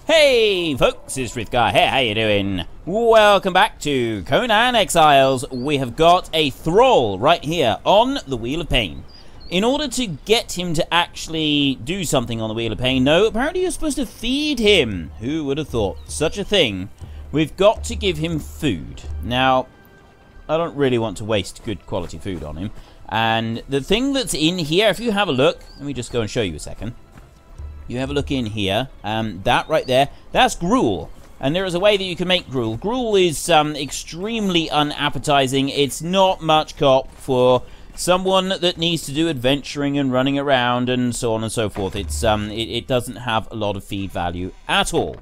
Hey folks, it's Frithgar here, how you doing? Welcome back to Conan Exiles. We have got a thrall right here on the Wheel of Pain. In order to get him to actually do something on the Wheel of Pain, no, apparently you're supposed to feed him. Who would have thought such a thing? We've got to give him food. Now, I don't really want to waste good quality food on him. And the thing that's in here, if you have a look, let me just go and show you a second. You have a look in here, that right there, that's gruel. And there is a way that you can make gruel. Gruel is extremely unappetizing. It's not much cop for someone that needs to do adventuring and running around and so on and so forth. It's it doesn't have a lot of feed value at all.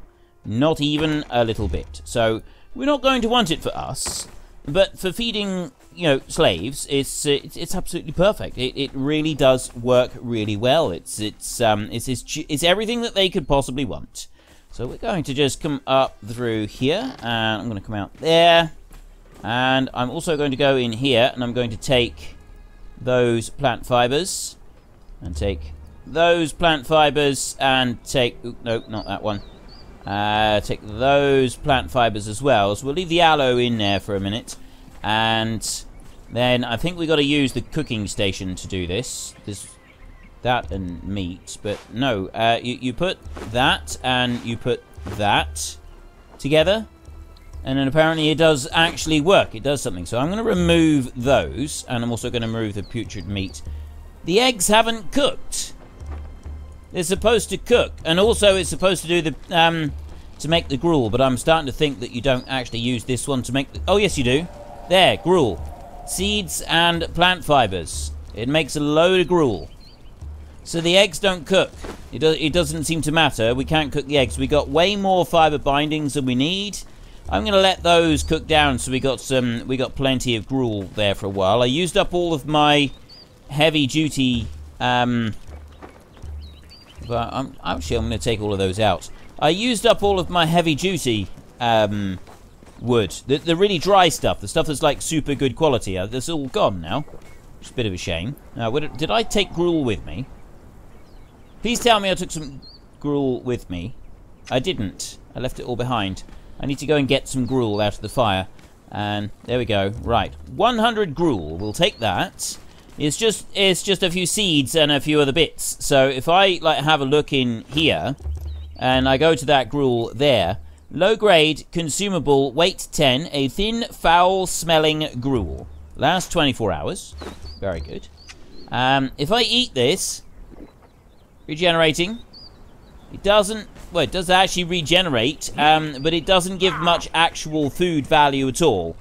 Not even a little bit. So we're not going to want it for us. But for feeding, you know, slaves, it's absolutely perfect. It really does work really well. It's everything that they could possibly want. So we're going to just come up through here, and I'm going to come out there, and I'm also going to go in here, and I'm going to take those plant fibers, and take those plant fibers, and take no, not that one. Take those plant fibers as well. So we'll leave the aloe in there for a minute. And then I think we got to use the cooking station to do this. That and meat. But no, you put that and you put that together. And then apparently it does actually work. It does something. So I'm going to remove those. And I'm also going to remove the putrid meat. The eggs haven't cooked. They're supposed to cook, and also it's supposed to do the to make the gruel. But I'm starting to think that you don't actually use this one to make. Oh yes, you do. There, gruel, seeds and plant fibers. It makes a load of gruel. So the eggs don't cook. It doesn't seem to matter. We can't cook the eggs. We got way more fiber bindings than we need. I'm gonna let those cook down. So we got plenty of gruel there for a while. I used up all of my heavy duty. But I'm going to take all of those out. I used up all of my heavy-duty wood. The really dry stuff. The stuff that's like super good quality. That's all gone now. It's a bit of a shame. Now, did I take gruel with me? Please tell me I took some gruel with me. I didn't. I left it all behind. I need to go and get some gruel out of the fire. And there we go. Right. 100 gruel. We'll take that. It's just a few seeds and a few other bits. So if I like have a look in here, and I go to that gruel there, low grade, consumable, weight 10, a thin, foul-smelling gruel. Lasts 24 hours. Very good. If I eat this, regenerating. It doesn't. Well, it does actually regenerate, but it doesn't give much actual food value at all.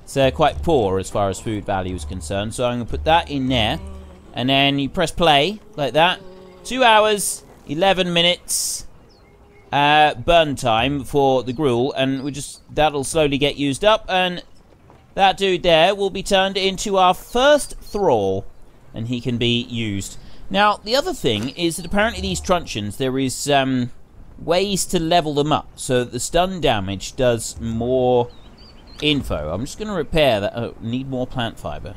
It's quite poor as far as food value is concerned. So I'm going to put that in there. And then you press play, like that. 2 hours, 11 minutes burn time for the gruel. And that'll slowly get used up. And that dude there will be turned into our first thrall. And he can be used. Now, the other thing is that apparently these truncheons, there is ways to level them up. So that the stun damage does more info. I'm just going to repair that. Oh, need more plant fiber.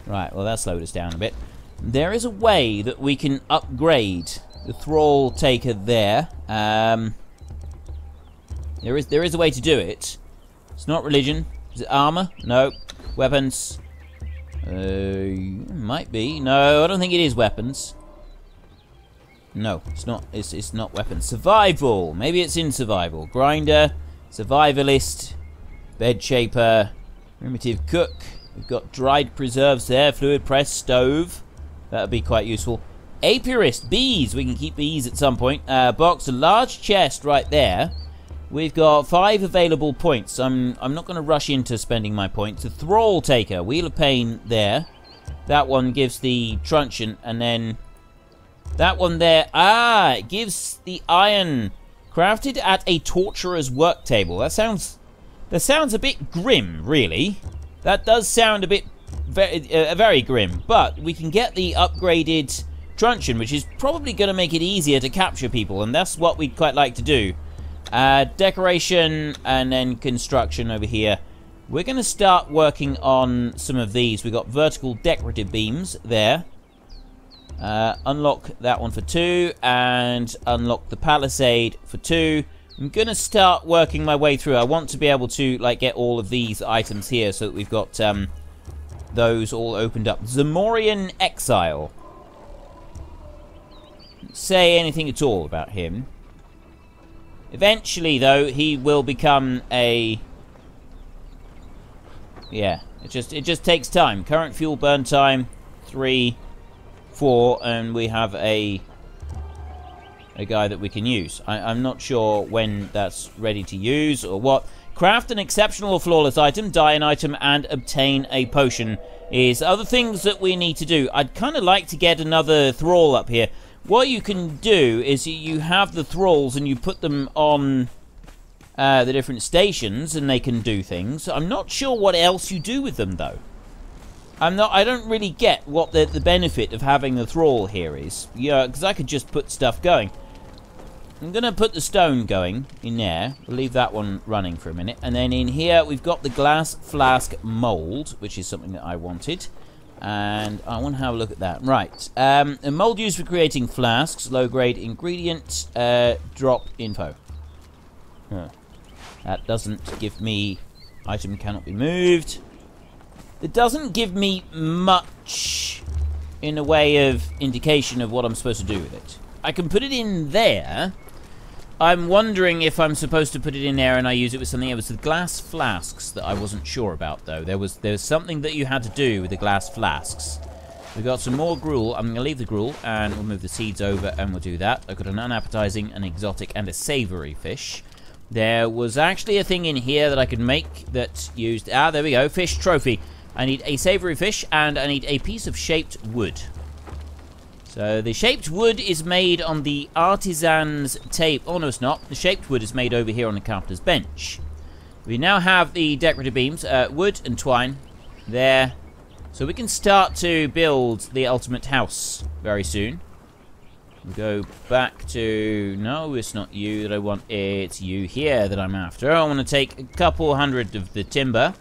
Right, well that slowed us down a bit. There is a way that we can upgrade the thrall taker there. There is a way to do it. It's not religion. Is it armor? No. Weapons? Might be. No, I don't think it is weapons. No, it's not. It's not weapons. Survival. Maybe it's in survival. Grinder. Survivalist. Bed shaper, primitive cook. We've got dried preserves there, fluid press, stove. That would be quite useful. Apiarist, bees. We can keep bees at some point. Box, a large chest right there. We've got 5 available points. I'm not going to rush into spending my points. The thrall taker, wheel of pain there. That one gives the truncheon, and then that one there. Ah, it gives the iron. Crafted at a torturer's work table. That sounds a bit grim, really. That does sound a bit very grim. But we can get the upgraded truncheon, which is probably going to make it easier to capture people, and that's what we'd quite like to do. Decoration and then construction over here. We're going to start working on some of these. We've got vertical decorative beams there. Unlock that one for 2, and unlock the palisade for 2. I'm gonna start working my way through. I want to be able to like get all of these items here so that we've got those all opened up. Zamorian Exile. Say anything at all about him. Eventually, though, he will become a... Yeah, it just takes time. Current fuel burn time 3, 4, and we have a guy that we can use. I'm not sure when that's ready to use or what. Craft an exceptional or flawless item, dye an item, and obtain a potion is other things that we need to do. I'd kind of like to get another thrall up here. What you can do is you have the thralls and you put them on the different stations and they can do things. I'm not sure what else you do with them, though. I don't really get what the benefit of having the thrall here is. Yeah, because I could just put stuff going. I'm going to put the stone going in there. We'll leave that one running for a minute. And then in here, we've got the glass flask mold, which is something that I wanted. And I want to have a look at that. Right. A mold used for creating flasks. Low-grade ingredient. Drop info. Huh. That doesn't give me... Item cannot be moved. It doesn't give me much in the way of indication of what I'm supposed to do with it. I can put it in there. I'm wondering if I'm supposed to put it in there and I use it with something. It was the glass flasks that I wasn't sure about, though. There was something that you had to do with the glass flasks. We've got some more gruel. I'm going to leave the gruel and we'll move the seeds over and we'll do that. I've got an unappetizing, an exotic, and a savory fish. There was actually a thing in here that I could make that used... Ah, there we go. Fish trophy. I need a savory fish and I need a piece of shaped wood. So the shaped wood is made on the artisan's table. Oh, no, it's not. The shaped wood is made over here on the carpenter's bench. We now have the decorative beams, wood and twine there. So we can start to build the ultimate house very soon. We'll go back to... No, it's not you that I want. It's you here that I'm after. I want to take a couple hundred of the timber.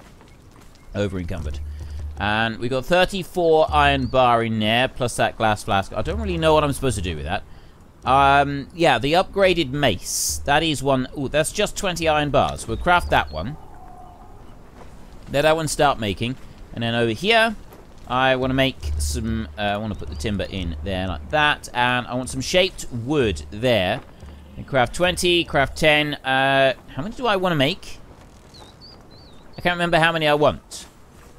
Over encumbered. And we got 34 iron bar in there, plus that glass flask. I don't really know what I'm supposed to do with that. Yeah, the upgraded mace. That is one... Ooh, that's just 20 iron bars. We'll craft that one. Let that one start making. And then over here, I want to make some... I want to put the timber in there like that. And I want some shaped wood there. And craft 20, craft 10. How many do I want to make? I can't remember how many I want.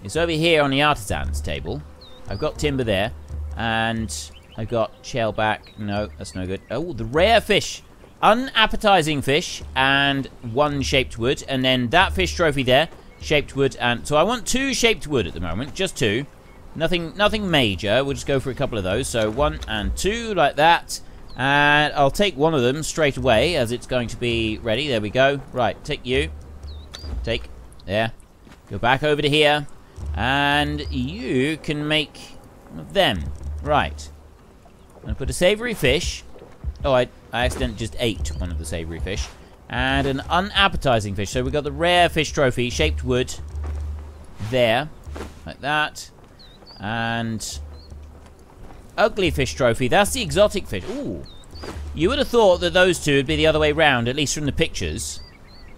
It's over here on the artisan's table. I've got timber there. And I've got shellback. No, that's no good. Oh, the rare fish. Unappetizing fish and 1 shaped wood. And then that fish trophy there. Shaped wood. And so I want 2 shaped wood at the moment. Just 2. Nothing major. We'll just go for a couple of those. So 1 and 2 like that. And I'll take one of them straight away as it's going to be ready. There we go. Right, take you. Take. There. Go back over to here. And you can make them. Right. I'm going to put a savory fish. Oh, I accidentally just ate one of the savory fish. And an unappetizing fish. So we've got the rare fish trophy. Shaped wood. There. Like that. And... ugly fish trophy. That's the exotic fish. Ooh. You would have thought that those two would be the other way round, at least from the pictures.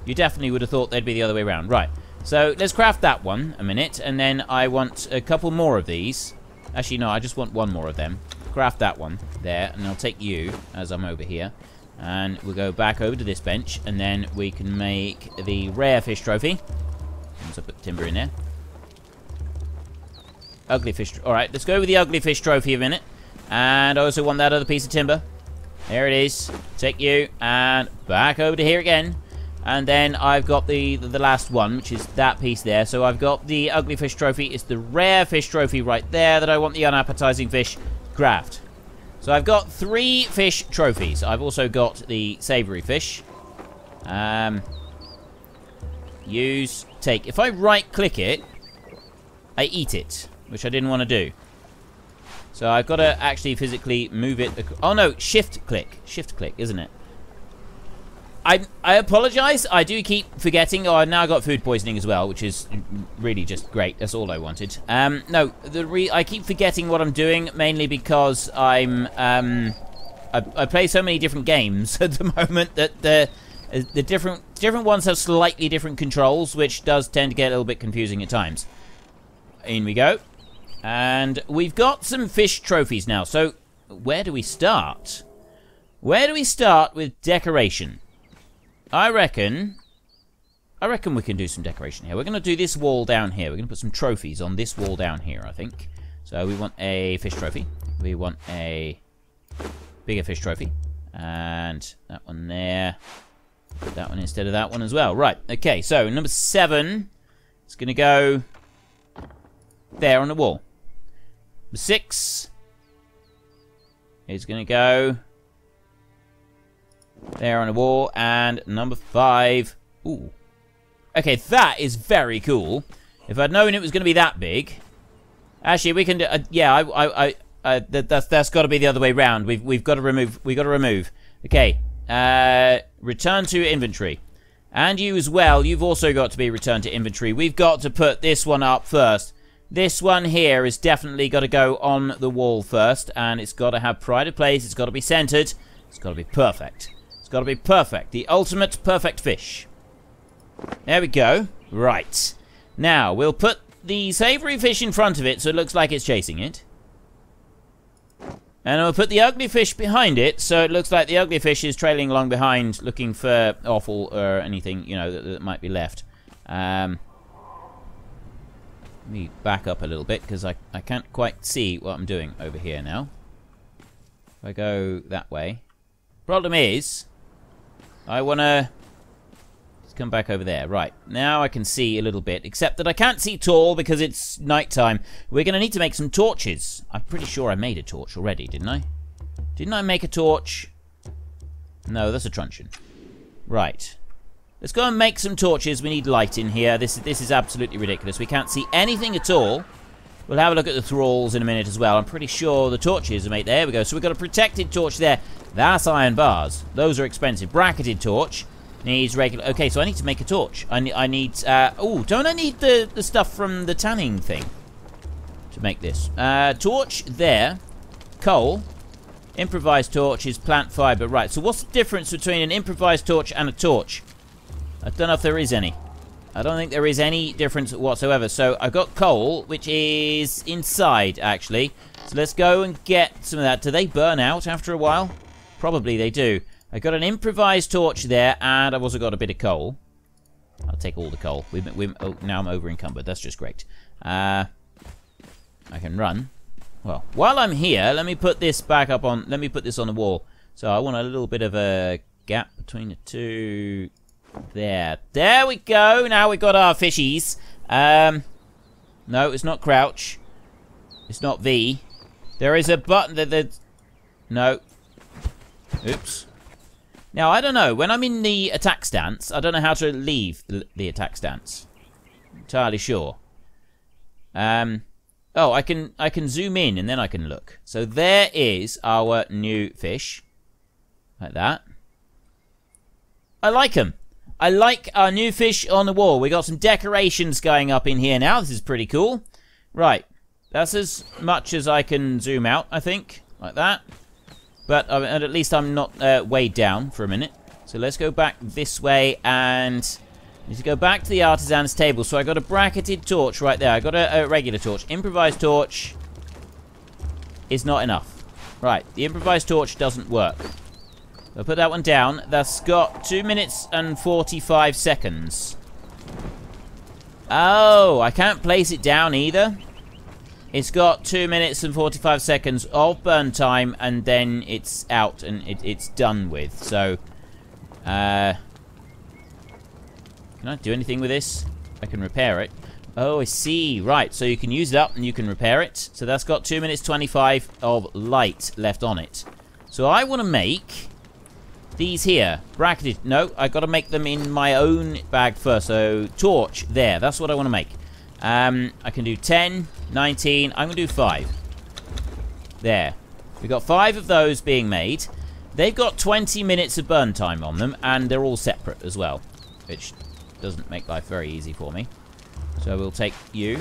You definitely would have thought they'd be the other way around. Right. So, let's craft that one a minute. And then I want a couple more of these. Actually, no, I just want 1 more of them. Craft that one there. And I'll take you as I'm over here. And we'll go back over to this bench. And then we can make the rare fish trophy. Once I put timber in there. Ugly fish. Alright, let's go with the ugly fish trophy a minute. And I also want that other piece of timber. There it is. Take you. And back over to here again. And then I've got the last one, which is that piece there. So I've got the ugly fish trophy. It's the rare fish trophy right there that I want the unappetizing fish craft. So I've got 3 fish trophies. I've also got the savory fish. Use, take. If I right-click it, I eat it, which I didn't want to do. So I've got to actually physically move it. Oh no, shift-click. Shift-click, isn't it? I apologize. I do keep forgetting. Oh, I've now got food poisoning as well, which is really just great. That's all I wanted. No, I keep forgetting what I'm doing, mainly because I play so many different games at the moment that the different ones have slightly different controls, which does tend to get a little bit confusing at times. In we go. And we've got some fish trophies now. So, where do we start? Where do we start with decoration? I reckon we can do some decoration here. We're going to do this wall down here. We're going to put some trophies on this wall down here, I think. So, we want a fish trophy. We want a bigger fish trophy. And that one there. Put that one instead of that one as well. Right, okay. So, number 7 is going to go there on the wall. Number 6 is going to go there on the wall. And number 5. Ooh. Okay, that is very cool. If I'd known it was going to be that big. Actually, we can do... yeah, that's got to be the other way round. We've got to remove. Okay. Return to inventory. And you as well. You've also got to be returned to inventory. We've got to put this one up first. This one here is definitely got to go on the wall first, and it's got to have pride of place. It's got to be centered. It's got to be perfect. It's got to be perfect. The ultimate perfect fish. There we go. Right. Now, we'll put the savory fish in front of it so it looks like it's chasing it. And we'll put the ugly fish behind it so it looks like the ugly fish is trailing along behind looking for offal or anything, you know, that might be left. Let me back up a little bit because I can't quite see what I'm doing over here now. If I go that way. Problem is, I want to come back over there. Right, now I can see a little bit, except that I can't see tall because it's nighttime. We're going to need to make some torches. I'm pretty sure I made a torch already, didn't I? Didn't I make a torch? No, that's a truncheon. Right. Let's go and make some torches. We need light in here. This is absolutely ridiculous. We can't see anything at all. We'll have a look at the thralls in a minute as well. I'm pretty sure the torches are made. There we go. So we've got a protected torch there. That's iron bars. Those are expensive. Bracketed torch. Needs regular... Okay, so I need to make a torch. I need... oh, don't I need the stuff from the tanning thing to make this? Torch there. Coal. Improvised torch is plant fiber. Right, so what's the difference between an improvised torch and a torch? I don't know if there is any. I don't think there is any difference whatsoever. So I've got coal, which is inside, actually. So let's go and get some of that. Do they burn out after a while? Probably they do. I got an improvised torch there, and I've also got a bit of coal. I'll take all the coal. Oh, now I'm over encumbered. That's just great. I can run. Well, while I'm here, let me put this back up on... Let me put this on the wall. So I want a little bit of a gap between the two... There we go. Now we've got our fishies. No, it's not crouch. It's not V. There is a button that... No. Oops. Now, I don't know. When I'm in the attack stance, I don't know how to leave the attack stance. Entirely sure. Oh, I can zoom in and then I can look. So there is our new fish. Like that. I like them. I like our new fish on the wall. We got some decorations going up in here now. This is pretty cool. Right. That's as much as I can zoom out, I think. Like that. But at least I'm not weighed down for a minute. So let's go back this way and... I need to go back to the artisan's table. So I got a bracketed torch right there. I got a regular torch. Improvised torch is not enough. Right. The improvised torch doesn't work. I'll put that one down. That's got 2 minutes and 45 seconds. Oh, I can't place it down either. It's got 2 minutes and 45 seconds of burn time, and then it's out and it's done with. So, can I do anything with this? I can repair it. Oh, I see. Right, so you can use it up and you can repair it. So that's got 2 minutes 25 of light left on it. So I want to make... these here, bracketed. No, I got to make them in my own bag first. So, torch there. That's what I want to make. I can do 10, 19. I'm going to do 5. There. We've got 5 of those being made. they've got 20 minutes of burn time on them, and they're all separate as well, which doesn't make life very easy for me. So we'll take you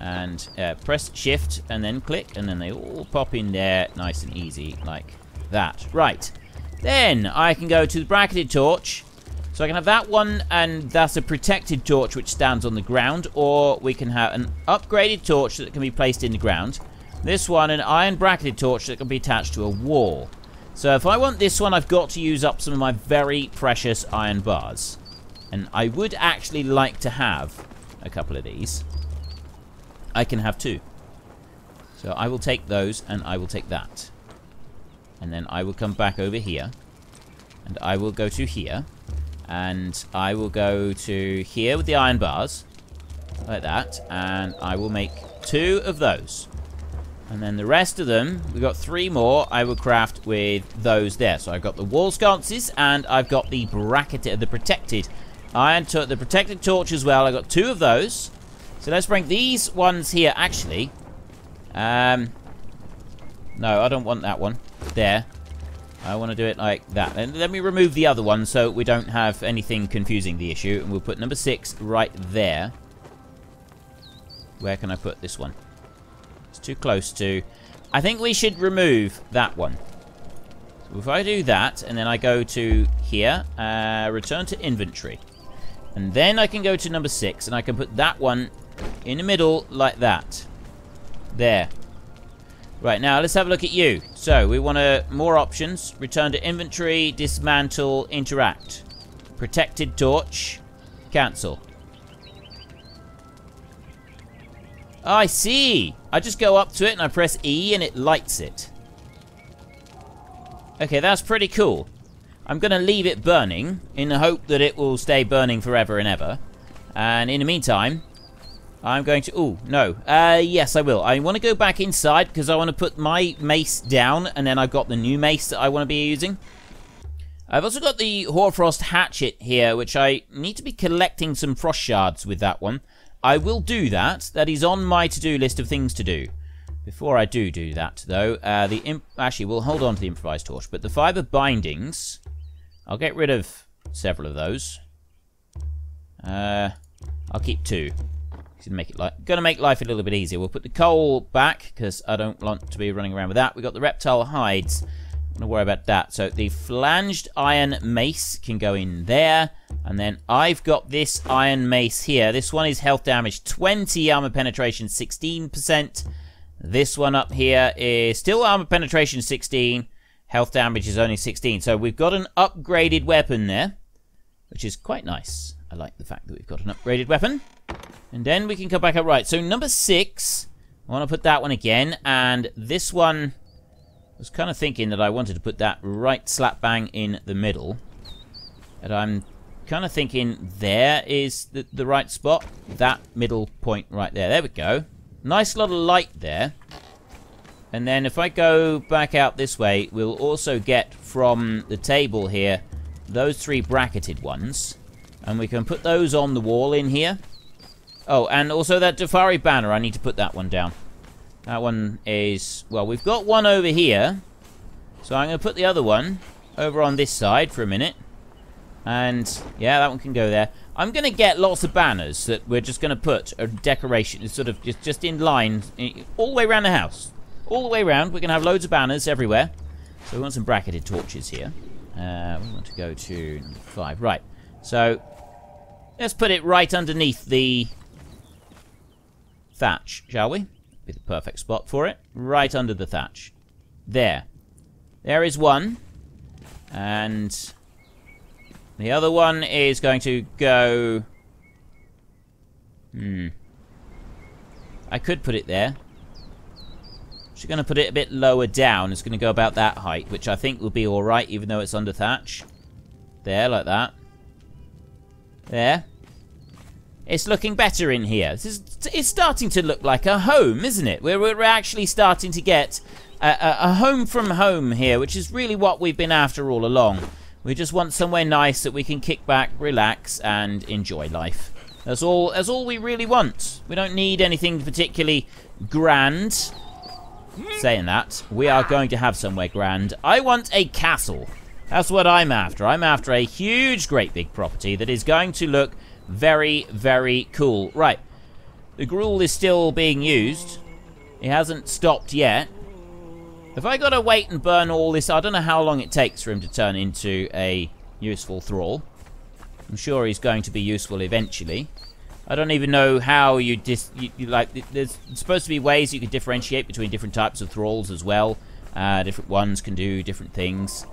and press shift and then click, and then they all pop in there nice and easy like that. Right, then I can go to the bracketed torch. So I can have that one, and that's a protected torch which stands on the ground, or we can have an upgraded torch that can be placed in the ground. This one, an iron bracketed torch that can be attached to a wall. So if I want this one, I've got to use up some of my very precious iron bars. And I would actually like to have a couple of these. I can have 2. So I will take those, and I will take that. And then I will come back over here. And I will go to here. And I will go to here with the iron bars. Like that. And I will make 2 of those. And then the rest of them, we've got 3 more, I will craft with those there. So I've got the wall sconces, and I've got the bracketed, the protected iron, the protected torch as well. I've got 2 of those. So let's bring these ones here. Actually, no, I don't want that one. There. I want to do it like that. And let me remove the other one so we don't have anything confusing the issue. And we'll put number 6 right there. Where can I put this one? It's too close to... I think we should remove that one. So if I do that, and then I go to here, return to inventory. And then I can go to number 6, and I can put that one in the middle like that. There. Right, now let's have a look at you. So, we want more options. Return to inventory, dismantle, interact. Protected torch, cancel. Oh, I see. I just go up to it and I press E and it lights it. Okay, that's pretty cool. I'm going to leave it burning in the hope that it will stay burning forever and ever. And in the meantime, I'm going to... Oh, no. Yes, I will. I want to go back inside because I want to put my mace down, and then I've got the new mace that I want to be using. I've also got the Hoarfrost hatchet here, which I need to be collecting some frost shards with that one. I will do that. That is on my to-do list of things to do. Before I do that, though, actually, we'll hold on to the improvised torch, but the fiber bindings, I'll get rid of several of those. I'll keep 2. Gonna make life a little bit easier. We'll put the coal back, because I don't want to be running around with that. We've got the reptile hides. I'm gonna worry about that. So the flanged iron mace can go in there. And then I've got this iron mace here. This one is health damage 20, armor penetration 16%. This one up here is still armor penetration 16. Health damage is only 16. So we've got an upgraded weapon there, which is quite nice. I like the fact that we've got an upgraded weapon. And then we can come back up. Right, so number 6. I want to put that one again. And this one, I was kind of thinking that I wanted to put that right slap bang in the middle. And I'm kind of thinking there is the right spot. That middle point right there. There we go. Nice lot of light there. And then if I go back out this way, we'll also get from the table here those 3 bracketed ones. And we can put those on the wall in here. Oh, and also that Dafari banner, I need to put that one down. That one is... Well, we've got one over here. So I'm going to put the other one over on this side for a minute. And, yeah, that one can go there. I'm going to get lots of banners that we're just going to put a decoration, sort of just in line, all the way around the house. All the way around. We're going to have loads of banners everywhere. So we want some bracketed torches here. We want to go to number 5. Right. So, let's put it right underneath the thatch, shall we? Be the perfect spot for it. Right under the thatch. There. There is one. And the other one is going to go... I could put it there. She's going to put it a bit lower down. It's going to go about that height, which I think will be alright, even though it's under thatch. There, like that. There. It's looking better in here. It's starting to look like a home, isn't it? We're actually starting to get a home from home here, which is really what we've been after all along. We just want somewhere nice that we can kick back, relax, and enjoy life. That's all we really want. We don't need anything particularly grand. saying that, we are going to have somewhere grand. I want a castle. That's what I'm after. I'm after a huge, great big property that is going to look very, very cool. Right. The gruel is still being used. It hasn't stopped yet. If I gotta wait and burn all this, I don't know how long it takes for him to turn into a useful thrall. I'm sure he's going to be useful eventually. I don't even know how you like. There's supposed to be ways you can differentiate between different types of thralls as well. Different ones can do different things,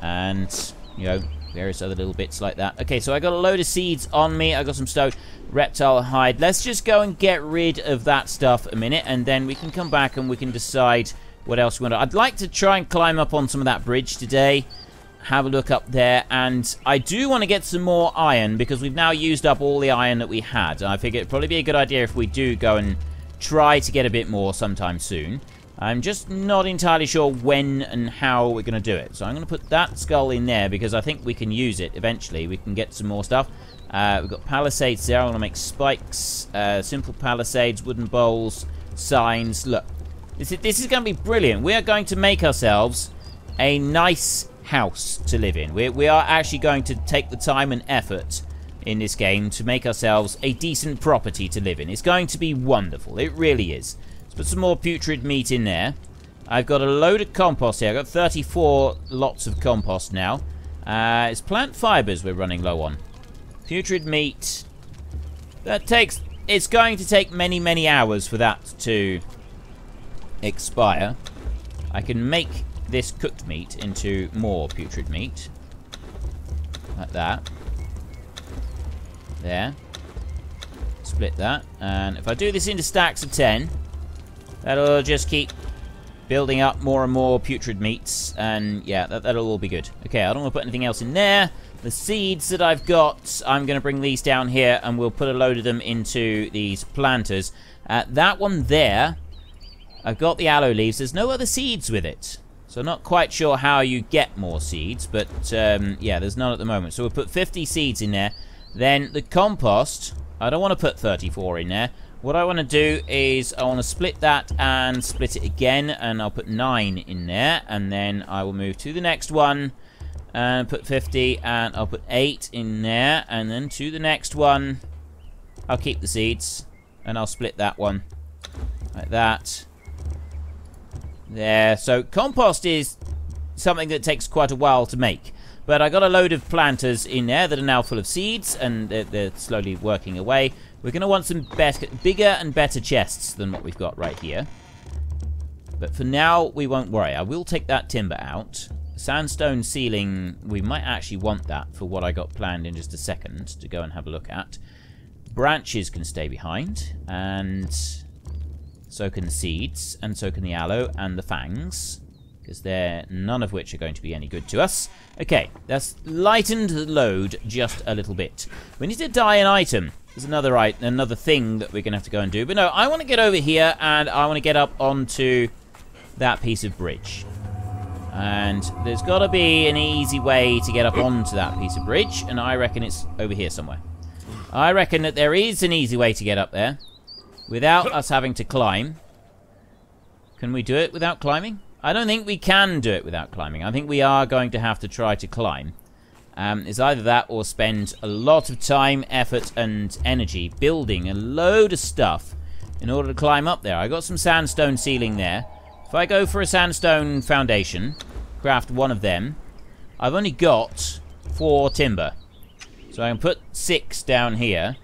and you know, various other little bits like that. Okay, so I got a load of seeds on me. I got some stone, reptile hide. Let's just go and get rid of that stuff a minute, and then we can come back and we can decide what else we want to. I'd like to try and climb up on some of that bridge today. Have a look up there, and I do want to get some more iron because we've now used up all the iron that we had. I figure it'd probably be a good idea if we do go and try to get a bit more sometime soon. I'm just not entirely sure when and how we're going to do it. So I'm going to put that skull in there because I think we can use it eventually. We can get some more stuff. We've got palisades there. I want to make spikes, simple palisades, wooden bowls, signs. Look, this is going to be brilliant. We are going to make ourselves a nice house to live in. We are actually going to take the time and effort in this game to make ourselves a decent property to live in. It's going to be wonderful. It really is. Let's put some more putrid meat in there. I've got a load of compost here. I've got 34 lots of compost now. It's plant fibers we're running low on. Putrid meat. It's going to take many, many hours for that to expire. I can make this cooked meat into more putrid meat. Like that. There. Split that. And if I do this into stacks of 10, that'll just keep building up more and more putrid meats. And yeah, that'll all be good. Okay, I don't want to put anything else in there. The seeds that I've got, I'm going to bring these down here and we'll put a load of them into these planters. That one there, I've got the aloe leaves. There's no other seeds with it. So I'm not quite sure how you get more seeds, but yeah, there's none at the moment. So we'll put 50 seeds in there. Then the compost, I don't want to put 34 in there. What I want to do is I want to split that and split it again, and I'll put 9 in there. And then I will move to the next one and put 50, and I'll put 8 in there. And then to the next one, I'll keep the seeds, and I'll split that one like that. There, so compost is something that takes quite a while to make. But I got a load of planters in there that are now full of seeds, and they're slowly working away. We're going to want some bigger and better chests than what we've got right here. But for now, we won't worry. I will take that timber out. Sandstone ceiling, we might actually want that for what I got planned in just a second to go and have a look at. Branches can stay behind, and so can the seeds, and so can the aloe and the fangs, because they're none of which are going to be any good to us. Okay, that's lightened the load just a little bit. We need to dye an item. There's another thing that we're going to have to go and do. But no, I want to get over here, and I want to get up onto that piece of bridge. And there's got to be an easy way to get up onto that piece of bridge, and I reckon it's over here somewhere. I reckon that there is an easy way to get up there without us having to climb. Can we do it without climbing? I don't think we can do it without climbing. I think we are going to have to try to climb. It's either that or spend a lot of time, effort, and energy building a load of stuff in order to climb up there. I got some sandstone ceiling there. If I go for a sandstone foundation, craft one of them, I've only got 4 timber. So I can put 6 down here.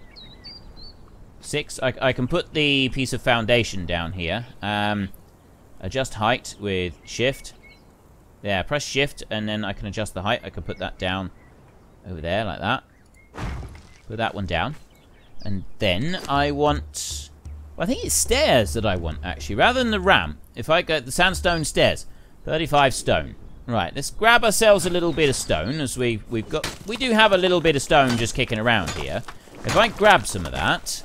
6. I can put the piece of foundation down here. Adjust height with shift. There, press shift and then I can adjust the height. I can put that down over there like that. Put that one down. And then I want... well, I think it's stairs that I want, actually. Rather than the ramp, if I go the sandstone stairs. 35 stone. Right, let's grab ourselves a little bit of stone, as we do have a little bit of stone just kicking around here. If I grab some of that,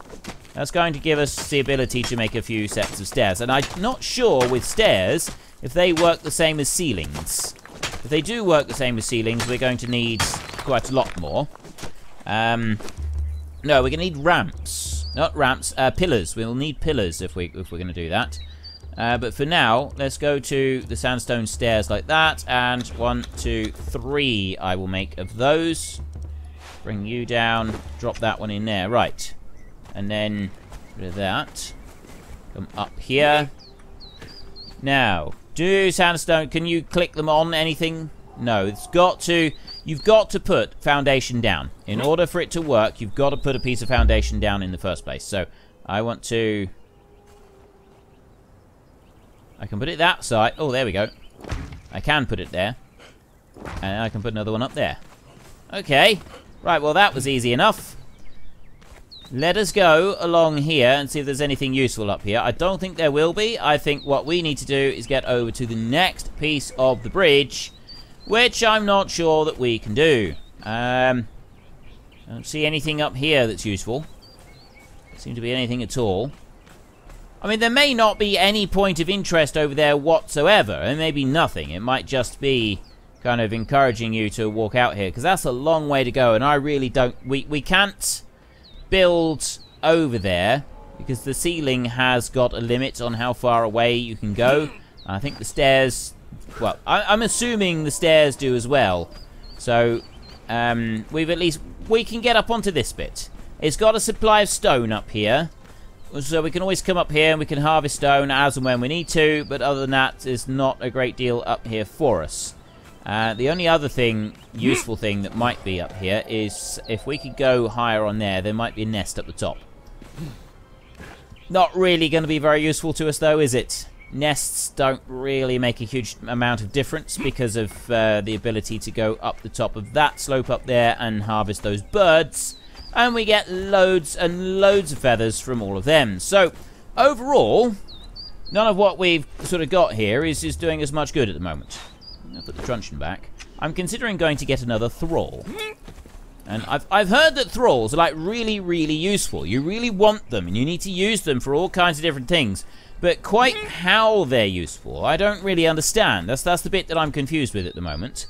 that's going to give us the ability to make a few sets of stairs. And I'm not sure with stairs if they work the same as ceilings. If they do work the same as ceilings, we're going to need quite a lot more. No, we're going to need ramps. Not ramps, pillars. We'll need pillars if we're going to do that. But for now, let's go to the sandstone stairs like that. And 1, 2, 3 I will make of those. Bring you down. Drop that one in there. Right. And then rid of that. Come up here. Now, do sandstone... Can you click them on anything? No, it's got to... You've got to put foundation down. In order for it to work, you've got to put a piece of foundation down in the first place. So, I want to... I can put it that side. Oh, there we go. I can put it there. And I can put another one up there. Okay. Right, well, that was easy enough. Let us go along here and see if there's anything useful up here. I don't think there will be. I think what we need to do is get over to the next piece of the bridge, which I'm not sure that we can do. I don't see anything up here that's useful. Doesn't seem to be anything at all. I mean, there may not be any point of interest over there whatsoever. It may be nothing. It might just be kind of encouraging you to walk out here, because that's a long way to go, and I really don't... We can't build over there, because the ceiling has got a limit on how far away you can go. I think the stairs... Well, I'm assuming the stairs do as well. So, we've at least... We can get up onto this bit. It's got a supply of stone up here. So we can always come up here and we can harvest stone as and when we need to. But other than that, there's not a great deal up here for us. The only other thing, useful thing that might be up here is if we could go higher on there might be a nest up the top. Not really going to be very useful to us though, is it? Nests don't really make a huge amount of difference because of the ability to go up the top of that slope up there and harvest those birds. And we get loads and loads of feathers from all of them. So, overall, none of what we've sort of got here is doing as much good at the moment. I'll put the truncheon back. I'm considering going to get another thrall. And I've heard that thralls are like really, really useful. You really want them, and you need to use them for all kinds of different things. But quite how they're useful, I don't really understand. That's the bit that I'm confused with at the moment.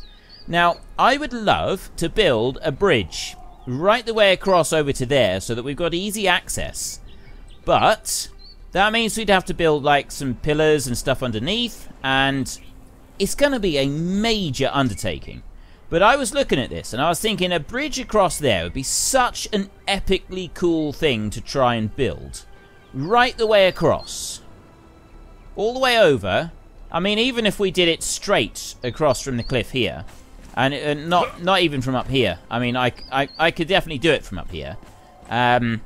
Now, I would love to build a bridge right the way across over to there so that we've got easy access. But that means we'd have to build like some pillars and stuff underneath, and it's going to be a major undertaking. But I was looking at this and I was thinking a bridge across there would be such an epically cool thing to try and build. Right the way across. All the way over. I mean, even if we did it straight across from the cliff here. And not even from up here. I mean, I could definitely do it from up here. But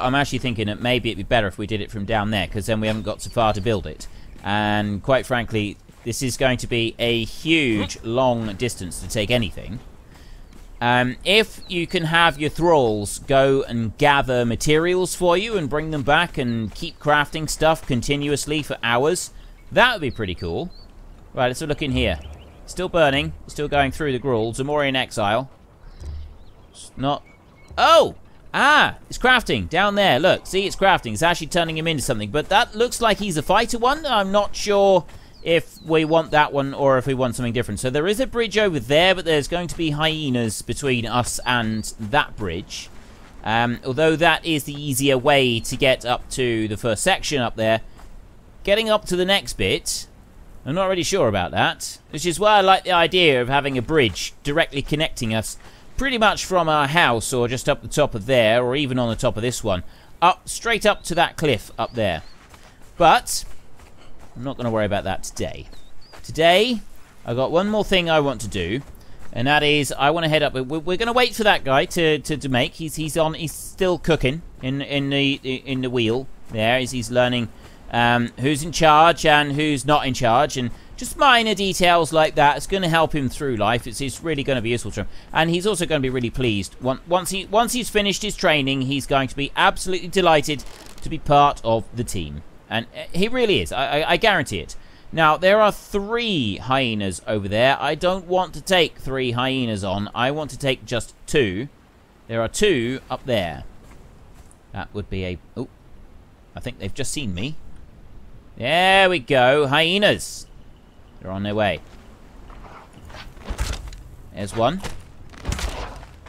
I'm actually thinking that maybe it'd be better if we did it from down there, because then we haven't got so far to build it. And quite frankly, this is going to be a huge, long distance to take anything. If you can have your thralls go and gather materials for you and bring them back and keep crafting stuff continuously for hours, that would be pretty cool. Right, let's have a look in here. Still burning. Still going through the gruel. Zamorian Exile. It's not... Oh! Ah! It's crafting. Down there. Look. See, it's crafting. It's actually turning him into something. But that looks like he's a fighter one. I'm not sure if we want that one or if we want something different. So there is a bridge over there, but there's going to be hyenas between us and that bridge. Although that is the easier way to get up to the first section up there. Getting up to the next bit... I'm not really sure about that, which is why I like the idea of having a bridge directly connecting us pretty much from our house or just up the top of there or even on the top of this one, up straight up to that cliff up there. But I'm not going to worry about that today. Today, I've got one more thing I want to do, and that is I want to head up. We're going to wait for that guy to make. He's still cooking in the wheel there as he's learning who's in charge and who's not in charge, and just minor details like that. It's going to help him through life. It's really going to be useful to him, and he's also going to be really pleased once he's finished his training. He's going to be absolutely delighted to be part of the team, and he really is. I guarantee it. Now there are 3 hyenas over there. I don't want to take 3 hyenas on. I want to take just 2. There are 2 up there. That would be a... Oh, I think they've just seen me. There we go. Hyenas. They're on their way. There's one.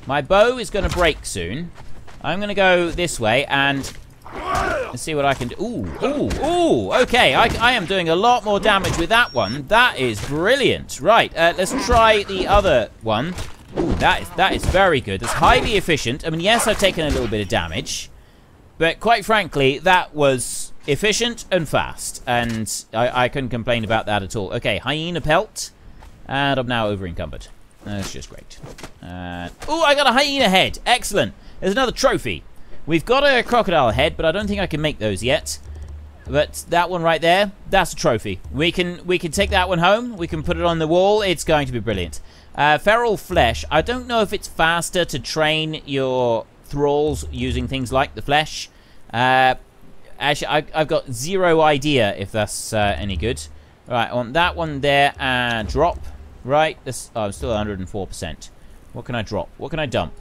My bow is going to break soon. I'm going to go this way and... Let's see what I can do. Ooh, okay. I am doing a lot more damage with that one. That is brilliant. Right, let's try the other one. Ooh, that is very good. It's highly efficient. I mean, yes, I've taken a little bit of damage. But quite frankly, that was efficient and fast. And I couldn't complain about that at all. Okay, hyena pelt. And I'm now over-encumbered. That's just great. Oh, I got a hyena head. Excellent. There's another trophy. We've got a crocodile head, but I don't think I can make those yet. But that one right there, that's a trophy. We can take that one home. We can put it on the wall. It's going to be brilliant. Feral flesh. I don't know if it's faster to train your thralls using things like the flesh. Actually, I've got zero idea if that's any good. Right, on that one there, and drop. Right, this. Oh, I'm still 104%. What can I drop? What can I dump?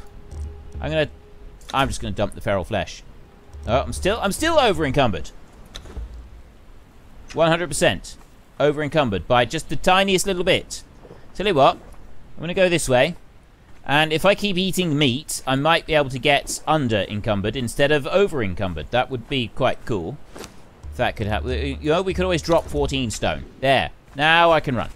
I'm just gonna dump the feral flesh. Oh, I'm still over encumbered. 100% over encumbered by just the tiniest little bit. Tell you what, I'm gonna go this way, and if I keep eating meat, I might be able to get under encumbered instead of over encumbered. That would be quite cool. If that could happen. You know, we could always drop 14 stone. There. Now I can run.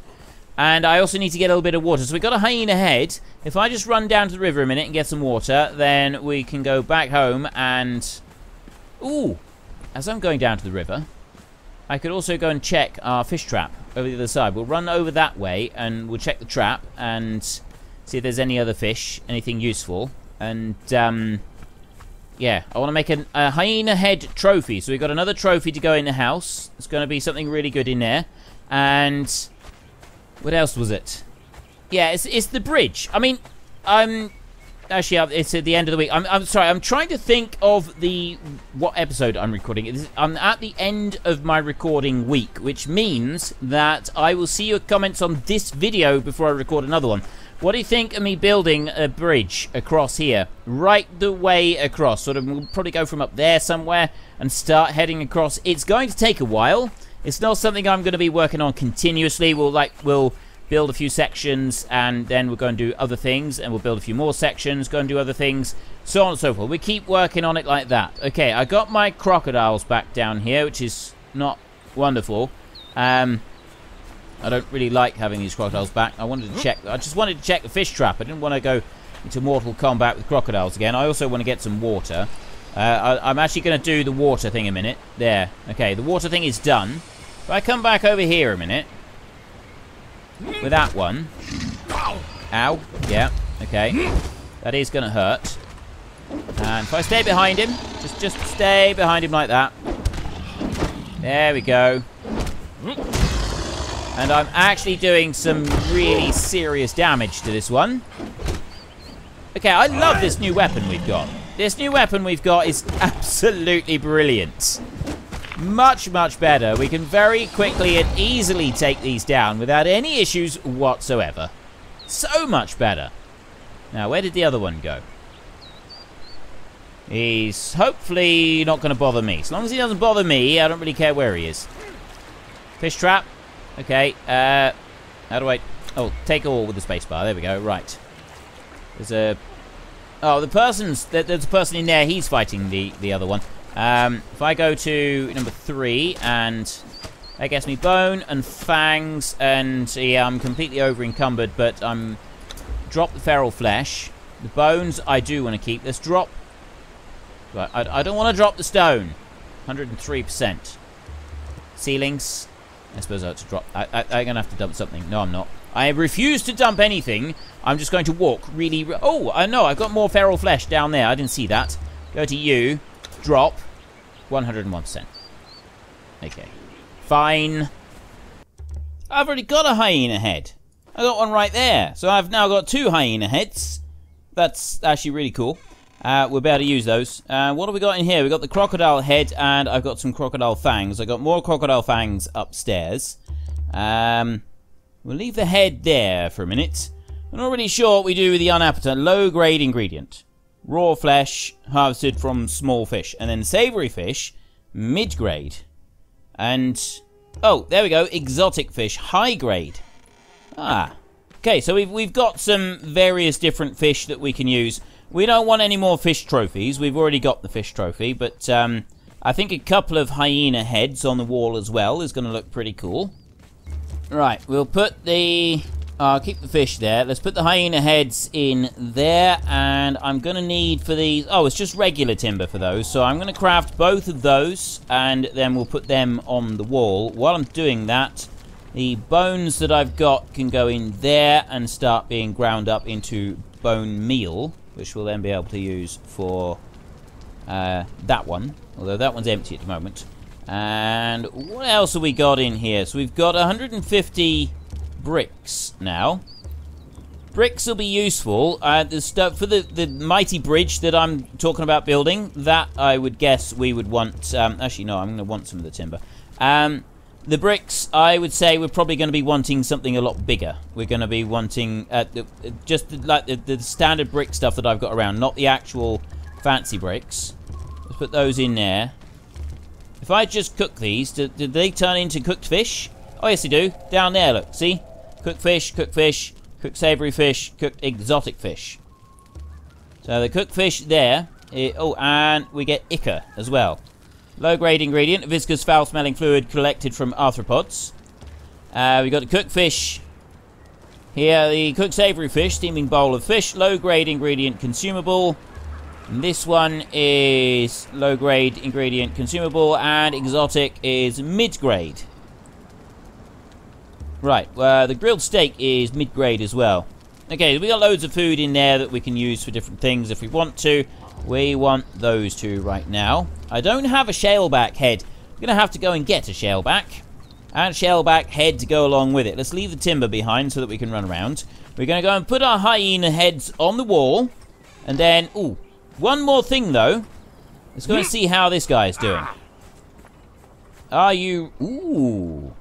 And I also need to get a little bit of water. So we've got a hyena head. If I just run down to the river a minute and get some water, then we can go back home and... Ooh! As I'm going down to the river, I could also go and check our fish trap over the other side. We'll run over that way and we'll check the trap and see if there's any other fish, anything useful. And, yeah, I want to make a hyena head trophy. So we've got another trophy to go in the house. It's going to be something really good in there. And... what else was it? Yeah, it's the bridge. I mean, actually, it's at the end of the week. I'm sorry. I'm trying to think of what episode I'm recording. I'm at the end of my recording week, which means that I will see your comments on this video before I record another one. What do you think of me building a bridge across here? Right the way across. Sort of, we'll probably go from up there somewhere and start heading across. It's going to take a while. It's not something I'm going to be working on continuously. We'll build a few sections, and then we'll go and do other things, and we'll build a few more sections, go and do other things, so on and so forth. We keep working on it like that. Okay, I got my crocodiles back down here, which is not wonderful. I don't really like having these crocodiles back. I just wanted to check the fish trap. I didn't want to go into mortal combat with crocodiles again. I also want to get some water. I'm actually going to do the water thing a minute. There. Okay, the water thing is done. If I come back over here a minute with that one. Ow. Yeah. Okay. That is going to hurt. And if I stay behind him, just stay behind him like that. There we go. And I'm actually doing some really serious damage to this one. Okay, I love this new weapon we've got. This new weapon we've got is absolutely brilliant. Much, much better. We can very quickly and easily take these down without any issues whatsoever. So much better. Now, where did the other one go? He's hopefully not going to bother me. As long as he doesn't bother me, I don't really care where he is. Fish trap. Okay. How do I... Oh, take all with the spacebar. There we go. Right. There's a... Oh, there's a person in there. He's fighting the other one. If I go to number 3, and that gets me bone and fangs, and yeah, I'm completely over encumbered, but I'm drop the feral flesh. The bones I do want to keep. Let's drop. Right, I don't want to drop the stone. 103%. Ceilings. I suppose I have to drop. I'm gonna have to dump something. No, I'm not. I refuse to dump anything. I'm just going to walk really... Oh, I know. I've got more feral flesh down there. I didn't see that. Go to you. Drop. 101%. Okay. Fine. I've already got a hyena head. I got one right there. So I've now got 2 hyena heads. That's actually really cool. We'll be able to use those. What have we got in here? We've got the crocodile head, and I've got some crocodile fangs. I've got more crocodile fangs upstairs. We'll leave the head there for a minute. I'm not really sure what we do with the unappetite. Low-grade ingredient. Raw flesh harvested from small fish. And then savory fish, mid-grade. And, oh, there we go. Exotic fish, high-grade. Ah. Okay, so we've got some various different fish that we can use. We don't want any more fish trophies. We've already got the fish trophy, but I think a couple of hyena heads on the wall as well is going to look pretty cool. Right, we'll put the... I'll keep the fish there. Let's put the hyena heads in there, and I'm going to need for these... Oh, it's just regular timber for those, so I'm going to craft both of those, and then we'll put them on the wall. While I'm doing that, the bones that I've got can go in there and start being ground up into bone meal, which we'll then be able to use for that one, although that one's empty at the moment. And what else have we got in here? So we've got 150... bricks now. Bricks will be useful. The stuff for the mighty bridge that I'm talking about building, that I would guess we would want. Actually, no, I'm going to want some of the timber. The bricks, I would say we're probably going to be wanting something a lot bigger. We're going to be wanting just like the standard brick stuff that I've got around, not the actual fancy bricks. Let's put those in there. If I just cook these, did they turn into cooked fish? Oh, yes, they do. Down there, look. See? Cooked fish, cooked savoury fish, cooked exotic fish. So the cooked fish there. Oh, and we get ichor as well. Low-grade ingredient, viscous, foul-smelling fluid collected from arthropods. We got the cooked fish. Here, the cooked savoury fish, steaming bowl of fish. Low-grade ingredient, consumable. And this one is low-grade ingredient, consumable. And exotic is mid-grade. Right, the grilled steak is mid-grade as well. Okay, we got loads of food in there that we can use for different things if we want to. We want those two right now. I don't have a shaleback head. I'm going to have to go and get a shaleback. And shaleback head to go along with it. Let's leave the timber behind so that we can run around. We're going to go and put our hyena heads on the wall. And then, ooh, one more thing though. Let's go and see how this guy is doing. Are you... Ooh...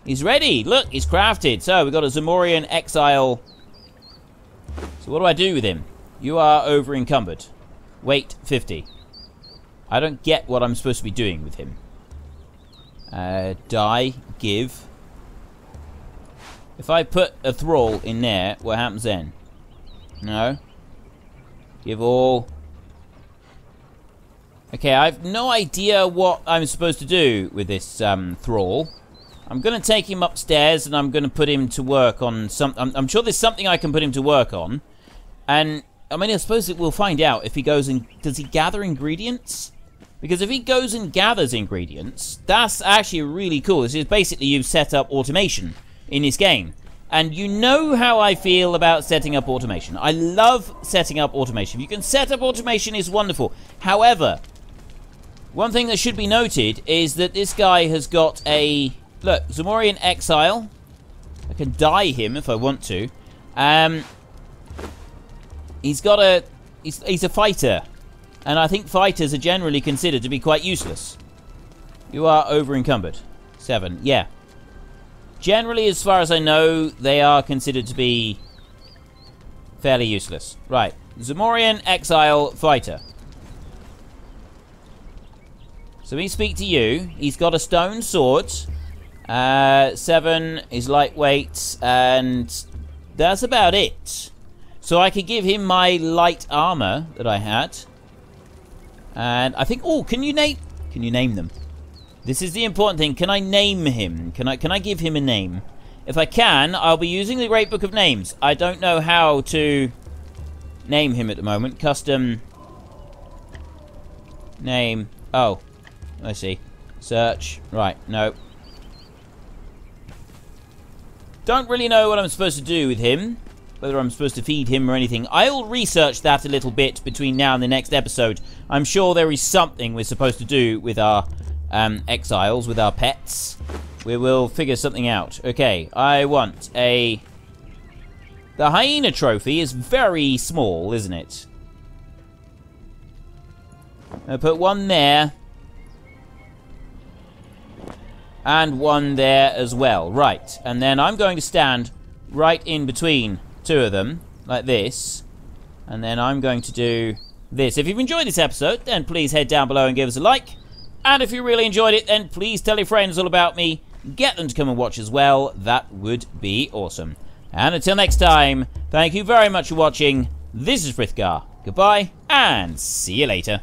He's ready. Look, he's crafted. So, we've got a Zamorian Exile. So, what do I do with him? You are over encumbered. Weight 50. I don't get what I'm supposed to be doing with him. Die. Give. If I put a thrall in there, what happens then? No. Give all. Okay, I have no idea what I'm supposed to do with this thrall. I'm going to take him upstairs and I'm going to put him to work on something. I'm sure there's something I can put him to work on. And, I mean, I suppose we'll find out if he goes and... Does he gather ingredients? Because if he goes and gathers ingredients, that's actually really cool. This is basically you've set up automation in this game. And you know how I feel about setting up automation. I love setting up automation. If you can set up automation, it's wonderful. However, one thing that should be noted is that this guy has got a... Look, Zamorian Exile. I can dye him if I want to. He's got a... He's a fighter. And I think fighters are generally considered to be quite useless. You are over encumbered. 7. Yeah. Generally, as far as I know, they are considered to be fairly useless. Right. Zamorian Exile Fighter. So we speak to you. He's got a stone sword. 7 is lightweight, and that's about it. So I could give him my light armor that I had. And I think... Oh, can you name them? This is the important thing. Can I name him? Can I give him a name? If I can, I'll be using the Great Book of Names. I don't know how to name him at the moment. Custom name. Oh, I see. Search. Right, no. Don't really know what I'm supposed to do with him. Whether I'm supposed to feed him or anything. I'll research that a little bit between now and the next episode. I'm sure there is something we're supposed to do with our exiles, with our pets. We will figure something out. Okay, I want a... The hyena trophy is very small, isn't it? I'll put one there. And one there as well. Right. And then I'm going to stand right in between two of them, like this. And then I'm going to do this. If you've enjoyed this episode, then please head down below and give us a like. And if you really enjoyed it, then please tell your friends all about me. Get them to come and watch as well. That would be awesome. And until next time, thank you very much for watching. This is Frithgar. Goodbye, and see you later.